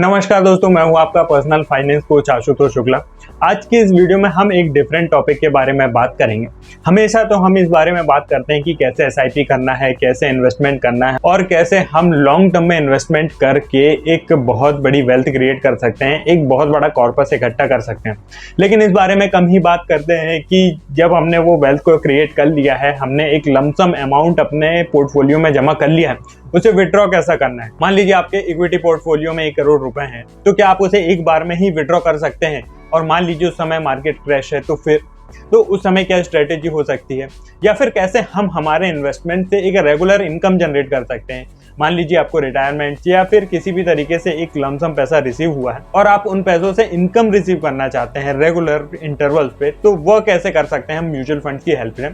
नमस्कार दोस्तों, मैं हूं आपका personal finance coach Ashutosh Shukla. आज की इस वीडियो में हम एक डिफरेंट टॉपिक के बारे में बात करेंगे। हमेशा तो हम इस बारे में बात करते हैं कि कैसे एसआईपी करना है, कैसे इन्वेस्टमेंट करना है और कैसे हम लॉन्ग टर्म में इन्वेस्टमेंट करके एक बहुत बड़ी वेल्थ क्रिएट कर सकते हैं, एक बहुत बड़ा कॉर्पस इकट्ठा कर सकते हैं। लेकिन इस बारे में कम ही बात करते हैं कि जब हमने वो वेल्थ को क्रिएट कर लिया है, हमने एक लमसम अमाउंट अपने पोर्टफोलियो में जमा कर लिया है, उसे विड्रॉ कैसा करना है। मान लीजिए आपके इक्विटी पोर्टफोलियो में 1 करोड़ रुपए हैं, तो क्या आप उसे एक बार में ही विड्रॉ कर सकते हैं? और मान लीजिए उस समय मार्केट क्रैश है, तो उस समय क्या स्ट्रेटेजी हो सकती है, या फिर कैसे हम हमारे इन्वेस्टमेंट से एक रेगुलर इनकम जनरेट कर सकते हैं। मान लीजिए आपको रिटायरमेंट या फिर किसी भी तरीके से एक लमसम पैसा रिसीव हुआ है और आप उन पैसों से इनकम रिसीव करना चाहते हैं रेगुलर इंटरवल्स पे, तो वह कैसे कर सकते हैं हम म्यूचुअल फंड की हेल्प से।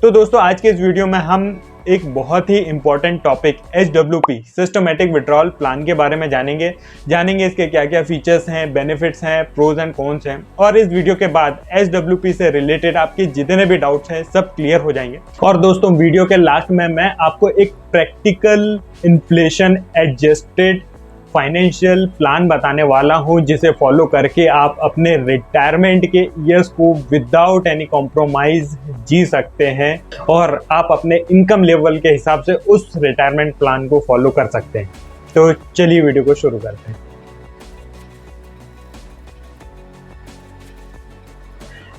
तो दोस्तों, आज के इस वीडियो में हम एक बहुत ही important topic SWP systematic withdrawal plan के बारे में जानेंगे इसके क्या क्या फीचर्स हैं, बेनिफिट्स हैं, प्रोज एंड कॉन्स हैं। और इस वीडियो के बाद SWP से रिलेटेड आपके जितने भी डाउट्स हैं सब क्लियर हो जाएंगे। और दोस्तों, वीडियो के लास्ट में मैं आपको एक practical inflation adjusted financial plan बताने वाला हूं, जिसे फॉलो करके आप अपने रिटायरमेंट के ईयर्स को विदाउट एनी कॉम्प्रोमाइज जी सकते हैं और आप अपने इनकम लेवल के हिसाब से उस रिटायरमेंट प्लान को फॉलो कर सकते हैं। तो चलिए वीडियो को शुरू करते हैं।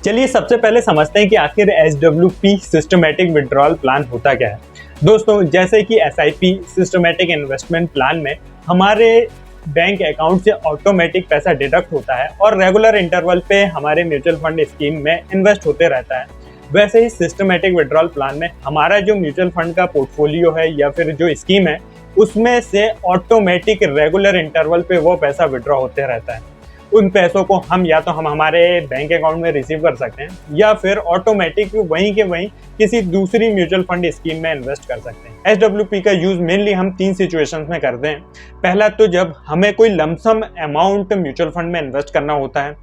चलिए सबसे पहले समझते हैं कि आखिर SWP सिस्टमैटिक विड्रॉल प्लान होता क्या है। दोस्तों, जैसे कि SIP सिस्टमैटिक इन्वेस्टमेंट प्लान में हमारे बैंक अकाउंट से ऑटोमेटिक पैसा डिडक्ट होता है और रेगुलर इंटरवल पे हमारे म्यूचुअल फंड स्कीम में इन्वेस्ट होते रहता है। वैसे ही सिस्टमैटिक विड्रॉल प्लान में हमारा जो म्यूचुअल फंड का पोर्टफोलियो है या फिर जो स्कीम है, उसमें से ऑटोमेटिक रेगुलर इंटरवल पे वो पैसा विड्रॉ होते रहता है। उन पैसों को हम या तो हम हमारे बैंक अकाउंट में रिसीव कर सकते हैं या फिर ऑटोमेटिक वहीं के वहीं किसी दूसरी म्यूचुअल फंड स्कीम में इन्वेस्ट कर सकते हैं। SWP का यूज मेनली हम 3 सिचुएशंस में करते हैं। पहला तो जब हमें कोई लमसम अमाउंट म्यूचुअल फंड में इन्वेस्ट करना होता है,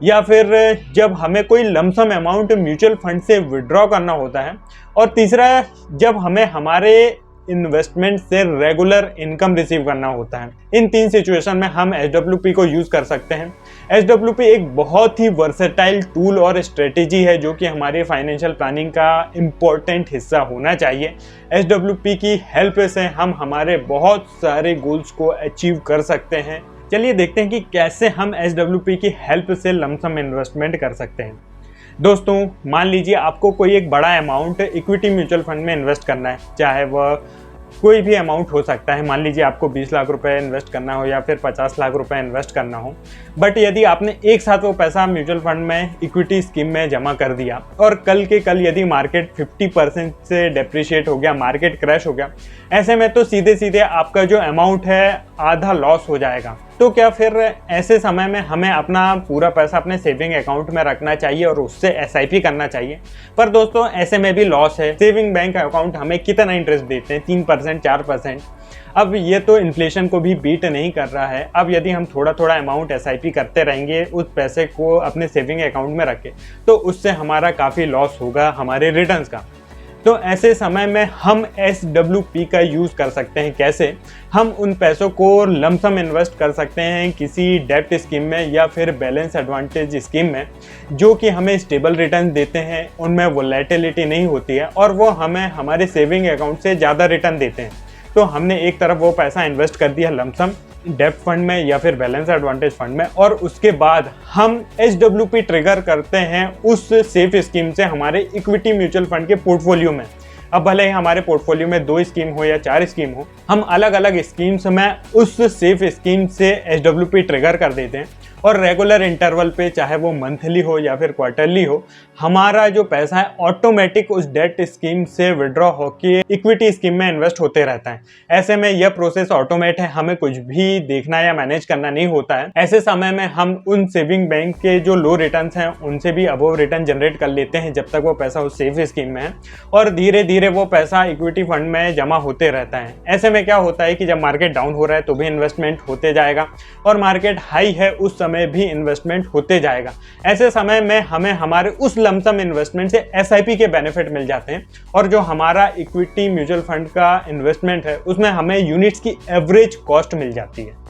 या फिर जब हमें कोई लमसम अमाउंट म्यूचुअल फंड से विड्रॉ करना होता है, और तीसरा जब हमें हमारे इन्वेस्टमेंट से रेगुलर इनकम रिसीव करना होता है। इन 3 सिचुएशन में हम SWP को यूज कर सकते हैं। SWP एक बहुत ही वर्सेटाइल टूल और स्ट्रेटेजी है जो कि हमारे फाइनेंशियल प्लानिंग का इम्पोर्टेंट हिस्सा होना चाहिए। SWP की हेल्प से हम हमारे बहुत सारे गोल्स को अचीव कर सकते हैं। चलिए देखते हैं कि कैसे हम SWP की हेल्प से लमसम इन्वेस्टमेंट कर सकते हैं। दोस्तों, मान लीजिए आपको कोई एक बड़ा अमाउंट इक्विटी म्यूचुअल फंड में इन्वेस्ट करना है, चाहे वह कोई भी अमाउंट हो सकता है। मान लीजिए आपको 20 लाख रुपए इन्वेस्ट करना हो या फिर 50 लाख रुपए इन्वेस्ट करना हो। बट यदि आपने एक साथ वो पैसा म्यूचुअल फंड में इक्विटी स्कीम में जमा कर दिया और कल के कल यदि मार्केट 50% से डेप्रिशिएट हो गया, मार्केट क्रैश हो गया, ऐसे में तो सीधे सीधे आपका जो अमाउंट है आधा लॉस हो जाएगा। तो क्या फिर ऐसे समय में हमें अपना पूरा पैसा अपने सेविंग अकाउंट में रखना चाहिए और उससे SIP करना चाहिए? पर दोस्तों, ऐसे में भी लॉस है। सेविंग बैंक अकाउंट हमें कितना इंटरेस्ट देते हैं? 3%, 4%। अब ये तो इन्फ्लेशन को भी बीट नहीं कर रहा है। अब यदि हम थोड़ा थोड़ा अमाउंट SIP करते रहेंगे उस पैसे को अपने सेविंग अकाउंट में रखे, तो उससे हमारा काफ़ी लॉस होगा हमारे रिटर्न्स का। तो ऐसे समय में हम SWP का यूज़ कर सकते हैं। कैसे? हम उन पैसों को लमसम इन्वेस्ट कर सकते हैं किसी डेब्ट स्कीम में या फिर बैलेंस एडवांटेज स्कीम में, जो कि हमें स्टेबल रिटर्न देते हैं, उनमें वोलेटिलिटी नहीं होती है और वो हमें हमारे सेविंग अकाउंट से ज़्यादा रिटर्न देते हैं। तो हमने एक तरफ वो पैसा इन्वेस्ट कर दिया लमसम डेब्ट फंड में या फिर बैलेंस एडवांटेज फंड में, और उसके बाद हम SWP ट्रिगर करते हैं उस सेफ स्कीम से हमारे इक्विटी म्यूचुअल फंड के पोर्टफोलियो में। अब भले ही हमारे पोर्टफोलियो में 2 स्कीम हो या 4 स्कीम हो, हम अलग अलग स्कीम्स में उस सेफ स्कीम से SWP ट्रिगर कर देते हैं और रेगुलर इंटरवल पे, चाहे वो मंथली हो या फिर क्वार्टरली हो, हमारा जो पैसा है ऑटोमेटिक उस डेट स्कीम से विड्रॉ होके इक्विटी स्कीम में इन्वेस्ट होते रहता है। ऐसे में यह प्रोसेस ऑटोमेट है, हमें कुछ भी देखना या मैनेज करना नहीं होता है। ऐसे समय में हम उन सेविंग बैंक के जो लो रिटर्न्स हैं उनसे भी अबव रिटर्न जनरेट कर लेते हैं जब तक वो पैसा उस सेफ स्कीम में है, और धीरे धीरे वो पैसा इक्विटी फंड में जमा होते रहता है। ऐसे में क्या होता है कि जब मार्केट डाउन हो रहा है तो भी इन्वेस्टमेंट होते जाएगा और मार्केट हाई है उस समय भी इन्वेस्टमेंट होते जाएगा। ऐसे समय में हमें हमारे उस लमसम इन्वेस्टमेंट से SIP के बेनिफिट मिल जाते हैं, और जो हमारा इक्विटी म्यूचुअल फंड का इन्वेस्टमेंट है उसमें हमें यूनिट्स की एवरेज कॉस्ट मिल जाती है।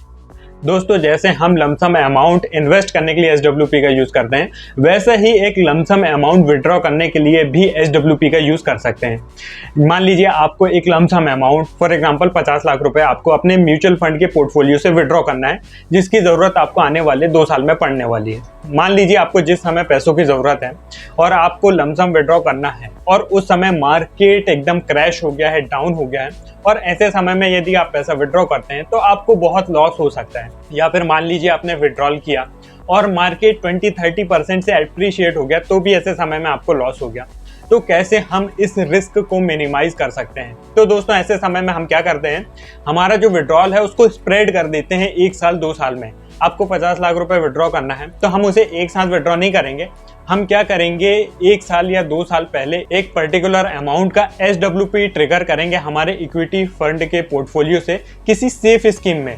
दोस्तों जैसे हम लमसम अमाउंट इन्वेस्ट करने के लिए SWP का यूज़ करते हैं, वैसे ही एक लमसम अमाउंट विड्रॉ करने के लिए भी SWP का यूज़ कर सकते हैं। मान लीजिए आपको एक lump sum amount for example 50 lakh रुपए आपको अपने म्यूचुअल फंड के पोर्टफोलियो से विड्रॉ करना है, जिसकी ज़रूरत आपको आने वाले 2 साल में पड़ने वाली है। मान लीजिए आपको जिस समय पैसों की ज़रूरत है और आपको लमसम विड्रॉ करना है और उस समय मार्केट एकदम क्रैश हो गया है, डाउन हो गया है, और ऐसे समय में यदि आप पैसा विड्रॉ करते हैं तो आपको बहुत लॉस हो सकता है। या फिर मान लीजिए आपने विड्रॉल किया और मार्केट 20-30% से एप्रिशिएट हो गया, तो भी ऐसे समय में आपको लॉस हो गया। तो कैसे हम इस रिस्क को मिनिमाइज कर सकते हैं? तो दोस्तों ऐसे समय में हम क्या करते हैं, हमारा जो विड्रॉल है उसको स्प्रेड कर देते हैं 1 साल 2 साल में। आपको 50 लाख रुपए विड्रॉ करना है तो हम उसे एक साथ विड्रॉ नहीं करेंगे। हम क्या करेंगे, 1 साल या 2 साल पहले एक पर्टिकुलर अमाउंट का SWP ट्रिगर करेंगे हमारे इक्विटी फंड के पोर्टफोलियो से किसी सेफ स्कीम में,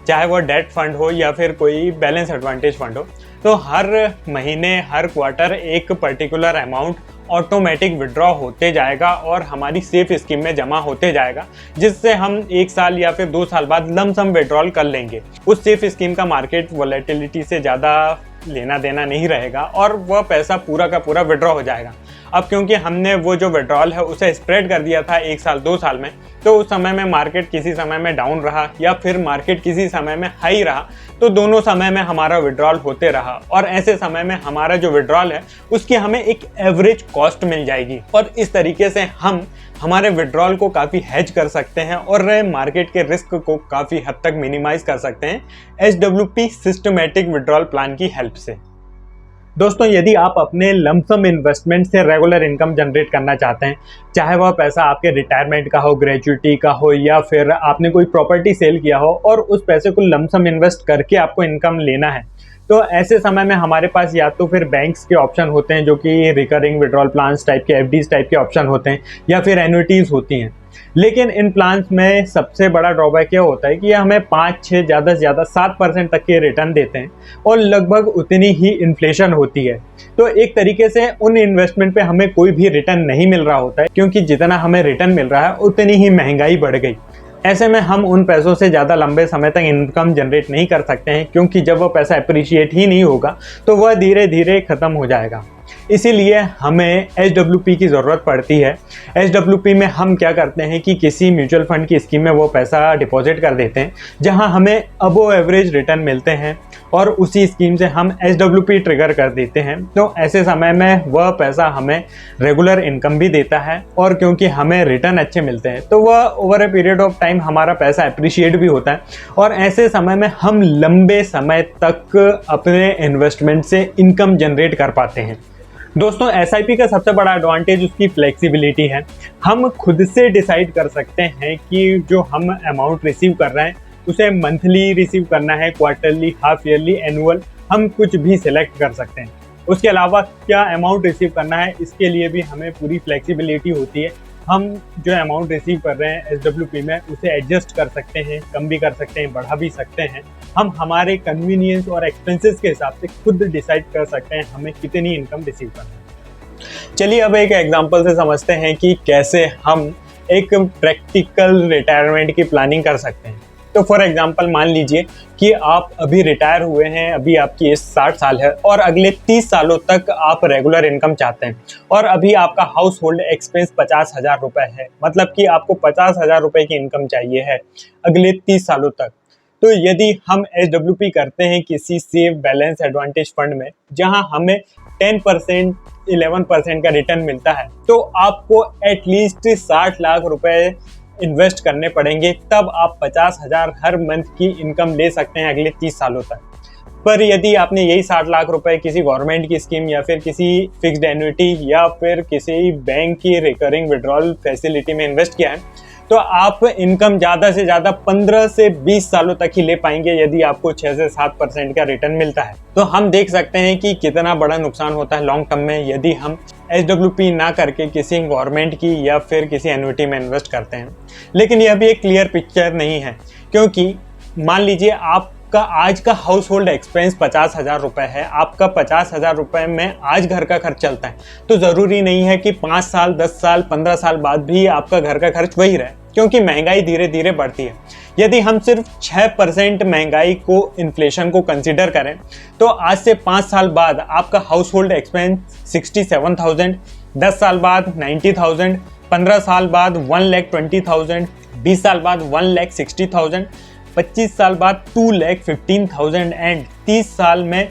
चाहे वो डेट फंड हो या फिर कोई बैलेंस एडवांटेज फंड हो। तो हर महीने हर क्वार्टर एक पर्टिकुलर अमाउंट ऑटोमेटिक विड्रॉ होते जाएगा और हमारी सेफ स्कीम में जमा होते जाएगा, जिससे हम 1 साल या फिर 2 साल बाद लमसम विड्रॉल कर लेंगे। उस सेफ स्कीम का मार्केट वॉलेटिलिटी से ज़्यादा लेना देना नहीं रहेगा और वह पैसा पूरा का पूरा विड्रॉ हो जाएगा। अब क्योंकि हमने वो जो विड्रॉल है उसे स्प्रेड कर दिया था 1 साल 2 साल में, तो उस समय में मार्केट किसी समय में डाउन रहा या फिर मार्केट किसी समय में हाई रहा, तो दोनों समय में हमारा विड्रॉल होते रहा और ऐसे समय में हमारा जो विड्रॉल है उसकी हमें एक एवरेज कॉस्ट मिल जाएगी और इस तरीके से हम हमारे विड्रॉल को काफ़ी हेज कर सकते हैं और मार्केट के रिस्क को काफ़ी हद तक मिनिमाइज कर सकते हैं SWP सिस्टमैटिक विड्रॉल प्लान की हेल्प से। दोस्तों यदि आप अपने लमसम इन्वेस्टमेंट से रेगुलर इनकम जनरेट करना चाहते हैं, चाहे वह पैसा आपके रिटायरमेंट का हो, ग्रेजुइटी का हो या फिर आपने कोई प्रॉपर्टी सेल किया हो और उस पैसे को लमसम इन्वेस्ट करके आपको इनकम लेना है, तो ऐसे समय में हमारे पास या तो फिर बैंक्स के ऑप्शन होते हैं जो कि रिकरिंग विड्रॉल प्लान्स टाइप के, FDs टाइप के ऑप्शन होते हैं या फिर एन्युइटीज़ होती हैं। लेकिन इन प्लान्स में सबसे बड़ा ड्रॉबैक ये होता है कि ये हमें 5-6 ज़्यादा से ज़्यादा 7% तक के रिटर्न देते हैं और लगभग उतनी ही इन्फ्लेशन होती है। तो एक तरीके से उन इन्वेस्टमेंट पे हमें कोई भी रिटर्न नहीं मिल रहा होता है, क्योंकि जितना हमें रिटर्न मिल रहा है उतनी ही महंगाई बढ़ गई। ऐसे में हम उन पैसों से ज़्यादा लंबे समय तक इनकम जनरेट नहीं कर सकते हैं, क्योंकि जब वो पैसा अप्रिशिएट ही नहीं होगा तो वह धीरे धीरे ख़त्म हो जाएगा। इसीलिए हमें SWP की ज़रूरत पड़ती है। SWP में हम क्या करते हैं कि किसी म्यूचुअल फंड की स्कीम में वो पैसा डिपॉजिट कर देते हैं जहां हमें अबव एवरेज रिटर्न मिलते हैं और उसी स्कीम से हम SWP ट्रिगर कर देते हैं। तो ऐसे समय में वह पैसा हमें रेगुलर इनकम भी देता है और क्योंकि हमें रिटर्न अच्छे मिलते हैं तो वह over a period of time हमारा पैसा अप्रिशिएट भी होता है और ऐसे समय में हम लंबे समय तक अपने इन्वेस्टमेंट से इनकम जनरेट कर पाते हैं। दोस्तों SIP का सबसे बड़ा एडवांटेज उसकी फ्लेक्सिबिलिटी है। हम खुद से डिसाइड कर सकते हैं कि जो हम अमाउंट रिसीव कर रहे हैं उसे मंथली रिसीव करना है, क्वार्टरली, हाफ ईयरली, एनुअल, हम कुछ भी सिलेक्ट कर सकते हैं। उसके अलावा क्या अमाउंट रिसीव करना है इसके लिए भी हमें पूरी फ्लेक्सिबिलिटी होती है। हम जो अमाउंट रिसीव कर रहे हैं SWP में उसे एडजस्ट कर सकते हैं, कम भी कर सकते हैं, बढ़ा भी सकते हैं। हम हमारे कन्वीनियंस और एक्सपेंसेस के हिसाब से खुद डिसाइड कर सकते हैं हमें कितनी इनकम रिसीव करना है। चलिए अब एक एग्जांपल से समझते हैं कि कैसे हम एक प्रैक्टिकल रिटायरमेंट की प्लानिंग कर सकते हैं। तो फॉर एग्जांपल मान लीजिए कि आप अभी रिटायर हुए हैं, अभी आपकी एज 60 साल है और अगले 30 सालों तक आप रेगुलर इनकम चाहते हैं और अभी आपका हाउस होल्ड एक्सपेंस 50,000 रुपये है, मतलब कि आपको 50,000 रुपये की इनकम चाहिए है अगले 30 सालों तक। तो यदि हम SWP करते हैं किसी सेफ बैलेंस एडवांटेज फंड में जहां हमें 10% 11% का रिटर्न मिलता है, तो आपको एटलीस्ट 60 लाख रुपए इन्वेस्ट करने पड़ेंगे, तब आप 50,000 हर मंथ की इनकम ले सकते हैं अगले 30 सालों तक। पर यदि आपने यही 60 लाख रुपए किसी गवर्नमेंट की स्कीम या फिर किसी फिक्स्ड एन्युइटी या फिर किसी बैंक की रिकरिंग विड्रॉल फैसिलिटी में इन्वेस्ट किया है, तो आप इनकम ज़्यादा से ज़्यादा 15 से 20 सालों तक ही ले पाएंगे यदि आपको 6 से 7% का रिटर्न मिलता है। तो हम देख सकते हैं कि कितना बड़ा नुकसान होता है लॉन्ग टर्म में यदि हम SWP ना करके किसी गवर्नमेंट की या फिर किसी एन्युइटी में इन्वेस्ट करते हैं। लेकिन यह भी एक क्लियर पिक्चर नहीं है, क्योंकि मान लीजिए आपका आज का हाउस होल्ड एक्सपेंस 50,000 रुपये है, आपका 50,000 रुपये में आज घर का खर्च चलता है, तो ज़रूरी नहीं है कि 5 साल 10 साल 15 साल बाद भी आपका घर का खर्च वही रहे, क्योंकि महंगाई धीरे धीरे बढ़ती है। यदि हम सिर्फ 6% महंगाई को, इन्फ्लेशन को कंसिडर करें तो आज से 5 साल बाद आपका हाउस होल्ड एक्सपेंस 67,000, 10 साल बाद 90,000, 15 साल बाद 1,20,000, 20 साल बाद 1,60,000, 25 साल बाद 2,15,000 एंड 30 साल में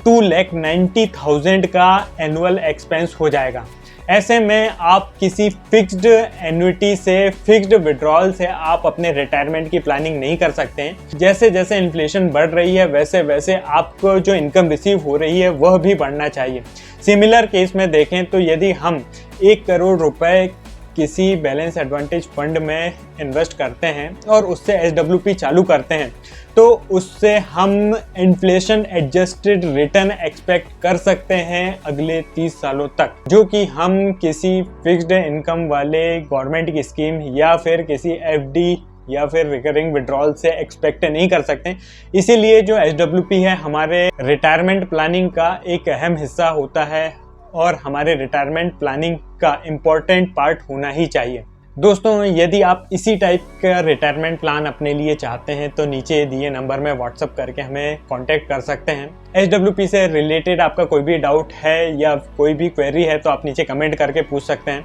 2,90,000 का एनुअल एक्सपेंस हो जाएगा। ऐसे में आप किसी फिक्स्ड एन्युटी से, फिक्स्ड विड्रॉल से आप अपने रिटायरमेंट की प्लानिंग नहीं कर सकते हैं। जैसे जैसे इन्फ्लेशन बढ़ रही है वैसे वैसे आपको जो इनकम रिसीव हो रही है वह भी बढ़ना चाहिए। सिमिलर केस में देखें तो यदि हम 1 करोड़ रुपए किसी बैलेंस एडवांटेज फंड में इन्वेस्ट करते हैं और उससे SWP चालू करते हैं तो उससे हम इन्फ्लेशन एडजस्टेड रिटर्न एक्सपेक्ट कर सकते हैं अगले 30 सालों तक, जो कि हम किसी फिक्स्ड इनकम वाले गवर्नमेंट की स्कीम या फिर किसी FD या फिर रिकरिंग विड्रॉल से एक्सपेक्ट नहीं कर सकते। इसीलिए जो SWP है हमारे रिटायरमेंट प्लानिंग का एक अहम हिस्सा होता है और हमारे रिटायरमेंट प्लानिंग का इम्पॉर्टेंट पार्ट होना ही चाहिए। दोस्तों, यदि आप इसी टाइप का रिटायरमेंट प्लान अपने लिए चाहते हैं तो नीचे दिए नंबर में व्हाट्सअप करके हमें कांटेक्ट कर सकते हैं। SWP से रिलेटेड आपका कोई भी डाउट है या कोई भी क्वेरी है तो आप नीचे कमेंट करके पूछ सकते हैं।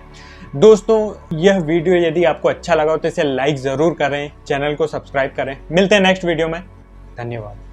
दोस्तों, यह वीडियो यदि आपको अच्छा लगा हो तो इसे लाइक ज़रूर करें, चैनल को सब्सक्राइब करें। मिलते हैं नेक्स्ट वीडियो में। धन्यवाद।